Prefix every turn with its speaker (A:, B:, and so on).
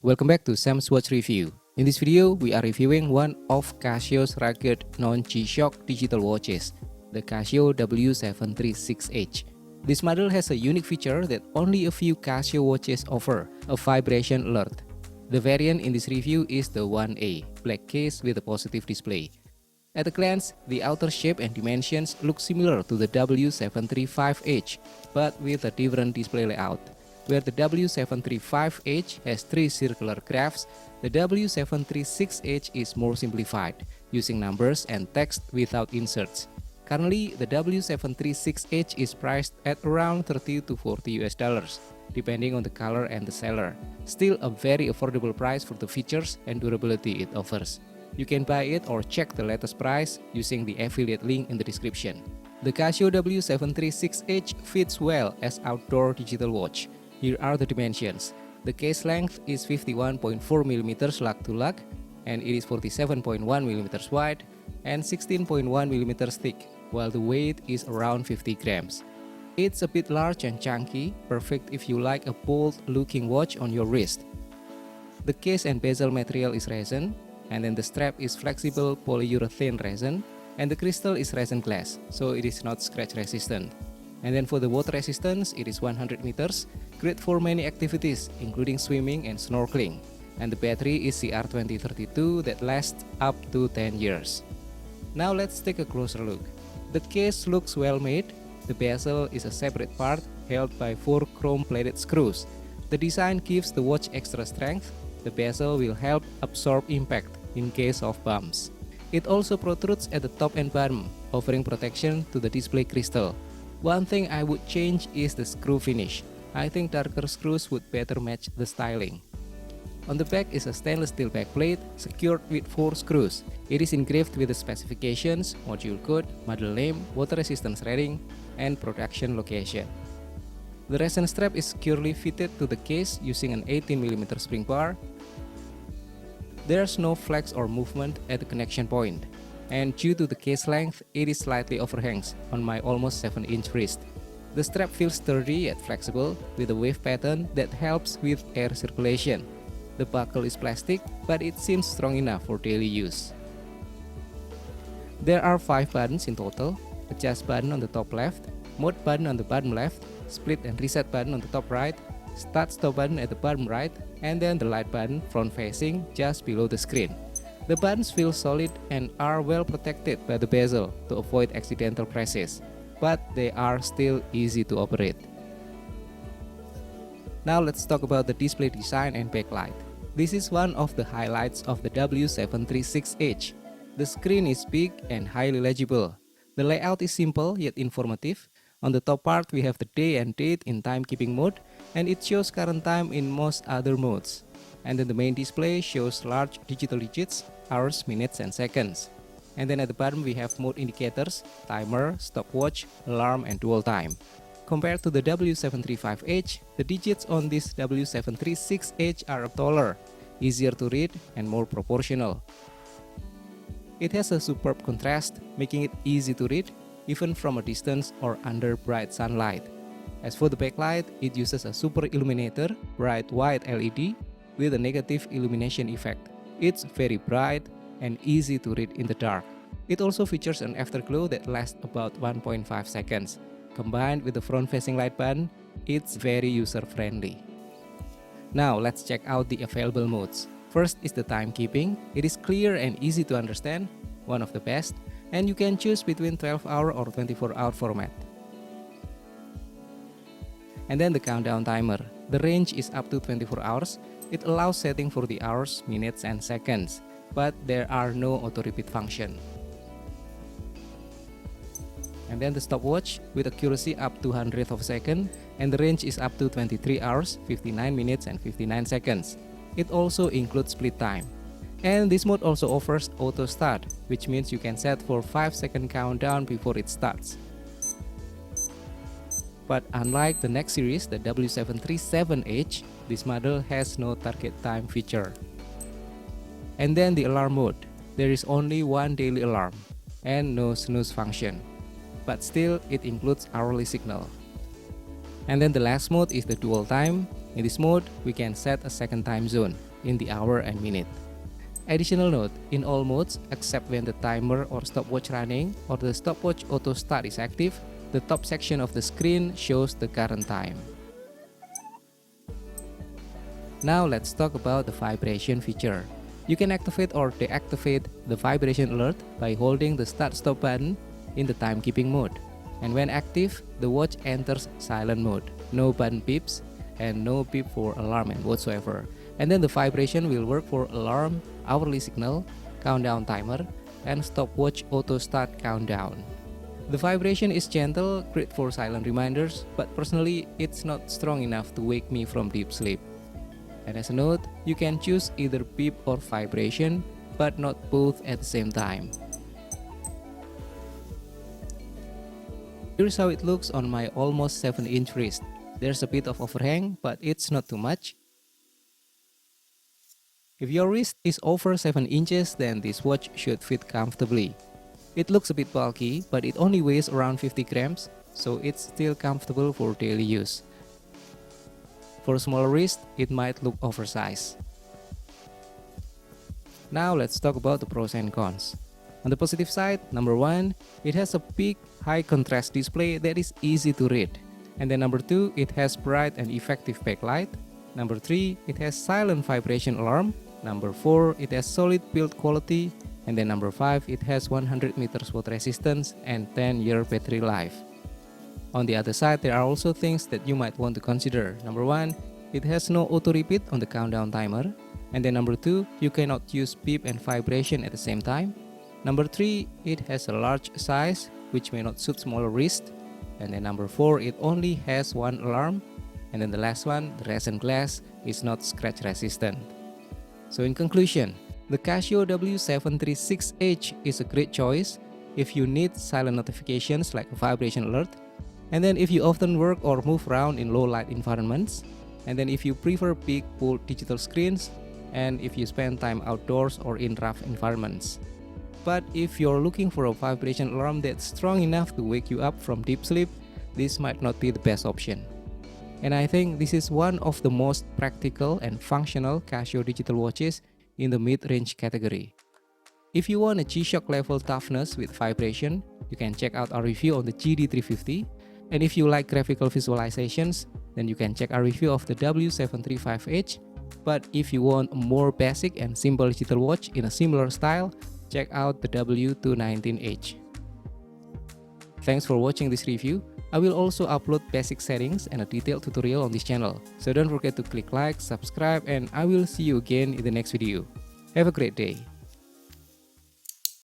A: Welcome back to Sam's Watch Review. In this video, we are reviewing one of Casio's rugged non-G-Shock digital watches, the Casio W-736H. This model has a unique feature that only a few Casio watches offer, a vibration alert. The variant in this review is the 1A, black case with a positive display. At a glance, the outer shape and dimensions look similar to the W735H, but with a different display layout. Where the W735H has 3 circular graphs, the W736H is more simplified, using numbers and text without inserts. Currently, the W736H is priced at around $30 to $40, depending on the color and the seller. Still a very affordable price for the features and durability it offers. You can buy it or check the latest price using the affiliate link in the description. The Casio W736H fits well as outdoor digital watch. Here are the dimensions. The case length is 51.4 mm lug to lug, and it is 47.1 mm wide and 16.1 mm thick, while the weight is around 50 grams. It's a bit large and chunky, perfect if you like a bold-looking watch on your wrist. The case and bezel material is resin, and then the strap is flexible polyurethane resin, and the crystal is resin glass, so it is not scratch resistant. And then for the water resistance, it is 100 meters, great for many activities including swimming and snorkeling. And the battery is CR2032 that lasts up to 10 years. Now let's take a closer look. The case looks well made. The bezel is a separate part held by 4 chrome-plated screws. The design gives the watch extra strength. The bezel will help absorb impact in case of bumps. It also protrudes at the top and bottom, offering protection to the display crystal. One thing I would change is the screw finish. I think darker screws would better match the styling. On the back is a stainless steel backplate secured with 4 screws. It is engraved with the specifications, module code, model name, water resistance rating, and production location. The resin strap is securely fitted to the case using an 18 mm spring bar. There's no flex or movement at the connection point, and due to the case length, it is slightly overhangs on my almost 7-inch wrist. The strap feels sturdy yet flexible with a wave pattern that helps with air circulation. The buckle is plastic, but it seems strong enough for daily use. There are 5 buttons in total: adjust button on the top left, mode button on the bottom left, split and reset button on the top right, start stop button at the bottom right, and then the light button front facing just below the screen. The buttons feel solid and are well protected by the bezel to avoid accidental presses, but they are still easy to operate. Now let's talk about the display design and backlight. This is one of the highlights of the W736H. The screen is big and highly legible. The layout is simple yet informative. On the top part we have the day and date in timekeeping mode, and it shows current time in most other modes. And then the main display shows large digital digits, hours, minutes, and seconds. And then at the bottom we have mode indicators, timer, stopwatch, alarm, and dual time. Compared to the W735H, the digits on this W736H are taller, easier to read, and more proportional. It has a superb contrast, making it easy to read even from a distance or under bright sunlight. As for the backlight, it uses a super illuminator, bright white LED, with a negative illumination effect. It's very bright and easy to read in the dark. It also features an afterglow that lasts about 1.5 seconds. Combined with the front-facing light button, it's very user-friendly. Now let's check out the available modes. First is the timekeeping. It is clear and easy to understand, one of the best, and you can choose between 12-hour or 24-hour format. And then the countdown timer. The range is up to 24 hours. It allows setting for the hours, minutes, and seconds, but there are no auto-repeat function. And then the stopwatch with accuracy up to 100th of a second, and the range is up to 23 hours, 59 minutes, and 59 seconds. It also includes split time. And this mode also offers auto start, which means you can set for 5-second countdown before it starts. But unlike the next series, the W737H, this model has no target time feature. And then the alarm mode. There is only one daily alarm and no snooze function, but still it includes hourly signal. And then the last mode is the dual time. In this mode, we can set a second time zone in the hour and minute. Additional note, in all modes except when the timer or stopwatch running or the stopwatch auto start is active, the top section of the screen shows the current time. Now let's talk about the vibration feature. You can activate or deactivate the vibration alert by holding the start-stop button in the timekeeping mode. And when active, the watch enters silent mode. No button beeps and no beep for alarm whatsoever. And then the vibration will work for alarm, hourly signal, countdown timer, and stopwatch auto start countdown. The vibration is gentle, great for silent reminders, but personally it's not strong enough to wake me from deep sleep. And as a note, you can choose either beep or vibration, but not both at the same time. Here's how it looks on my almost 7-inch wrist. There's a bit of overhang, but it's not too much. If your wrist is over 7 inches, then this watch should fit comfortably. It looks a bit bulky, but it only weighs around 50 grams, so it's still comfortable for daily use. For a smaller wrist, it might look oversized. Now let's talk about the pros and cons. On the positive side, number 1, it has a big high contrast display that is easy to read. And then number 2, it has bright and effective backlight. Number 3, it has silent vibration alarm. Number 4, it has solid build quality. And then number 5, it has 100 meters water resistance and 10-year battery life. On the other side, there are also things that you might want to consider. Number 1, it has no auto repeat on the countdown timer. And then number 2, you cannot use beep and vibration at the same time. Number 3, it has a large size which may not suit smaller wrists. And then number 4, it only has one alarm. And then the last one, the resin glass, is not scratch resistant. So in conclusion, the Casio W-736H is a great choice if you need silent notifications like a vibration alert, and then if you often work or move around in low light environments, and then if you prefer big bold digital screens, and if you spend time outdoors or in rough environments. But if you're looking for a vibration alarm that's strong enough to wake you up from deep sleep, this might not be the best option. And I think this is one of the most practical and functional Casio digital watches in the mid-range category. If you want a G-Shock level toughness with vibration, you can check out our review on the GD350. And if you like graphical visualizations, then you can check our review of the W735H. But if you want a more basic and simple digital watch in a similar style, check out the W219H. Thanks for watching this review. I will also upload basic settings and a detailed tutorial on this channel. So don't forget to click like, subscribe, and I will see you again in the next video. Have a great day.